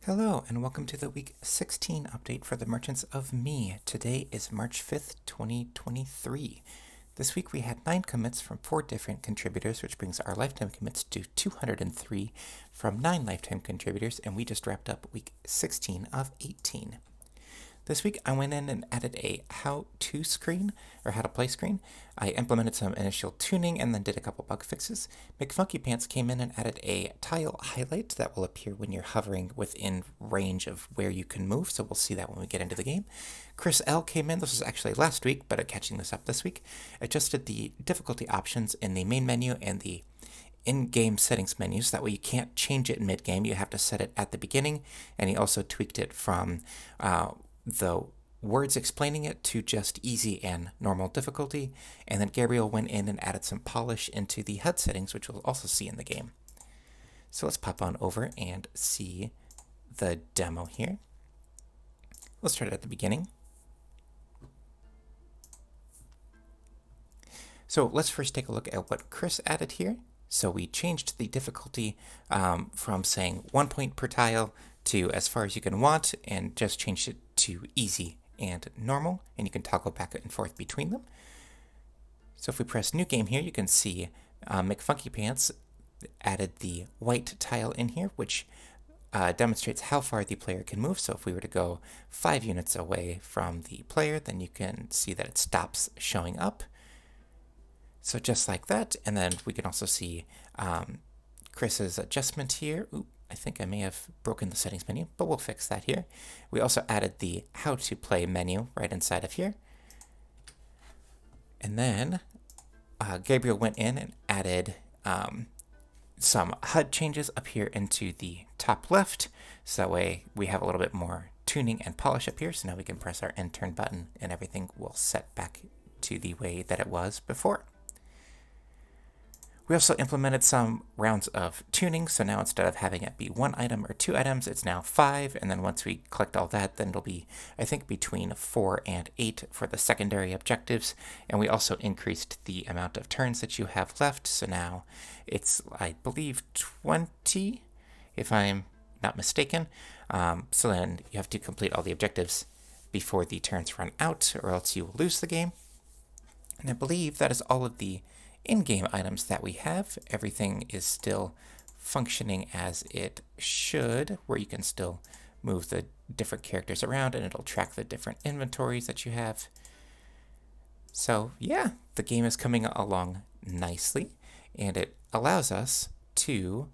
Hello and welcome to the week 16 update for the Merchants of Me. Today is March 5th, 2023. This week we had 9 commits from 4 different contributors, which brings our lifetime commits to 203 from 9 lifetime contributors, and we just wrapped up week 16 of 18. This week I went in and added a how-to screen, or how-to-play screen. I implemented some initial tuning and then did a couple bug fixes. McFunkyPants came in and added a tile highlight that will appear when you're hovering within range of where you can move, so we'll see that when we get into the game. Chris L came in, this was actually last week, but I'm catching this up this week, adjusted the difficulty options in the main menu and the in-game settings menus. That way you can't change it mid-game, you have to set it at the beginning, and he also tweaked it from the words explaining it to just easy and normal difficulty, and then Gabriel went in and added some polish into the HUD settings, which we'll also see in the game. So let's pop on over and see the demo here. We'll start at the beginning. So let's first take a look at what Chris added here. So we changed the difficulty from saying 1 point per tile to as far as you can want, and just changed it to easy and normal, and you can toggle back and forth between them. So if we press new game here, you can see McFunkyPants added the white tile in here, which demonstrates how far the player can move. So if we were to go 5 units away from the player, then you can see that it stops showing up. So just like that, and then we can also see Chris's adjustment here. Ooh, I think I may have broken the settings menu, but we'll fix that here. We also added the how to play menu right inside of here. And then Gabriel went in and added some HUD changes up here into the top left. So that way we have a little bit more tuning and polish up here. So now we can press our end turn button and everything will set back to the way that it was before. We also implemented some rounds of tuning, so now instead of having it be 1 item or 2 items, it's now 5, and then once we collect all that, then it'll be, I think, between 4 and 8 for the secondary objectives, and we also increased the amount of turns that you have left, so now it's, I believe, 20, if I'm not mistaken. So then you have to complete all the objectives before the turns run out, or else you will lose the game. And I believe that is all of the in-game items that we have. Everything is still functioning as it should, where you can still move the different characters around and it'll track the different inventories that you have. So yeah, the game is coming along nicely, and it allows us to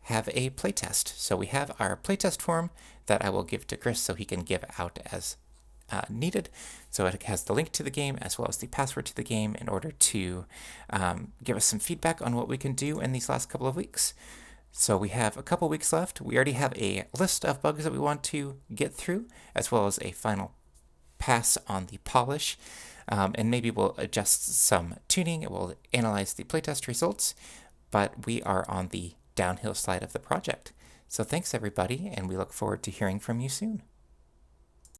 have a playtest. So we have our playtest form that I will give to Chris so he can give out as needed. So it has the link to the game as well as the password to the game in order to give us some feedback on what we can do in these last couple of weeks. So we have a couple weeks left. We already have a list of bugs that we want to get through, as well as a final pass on the polish. And maybe we'll adjust some tuning. It will analyze the playtest results, but we are on the downhill slide of the project. So thanks everybody, and we look forward to hearing from you soon.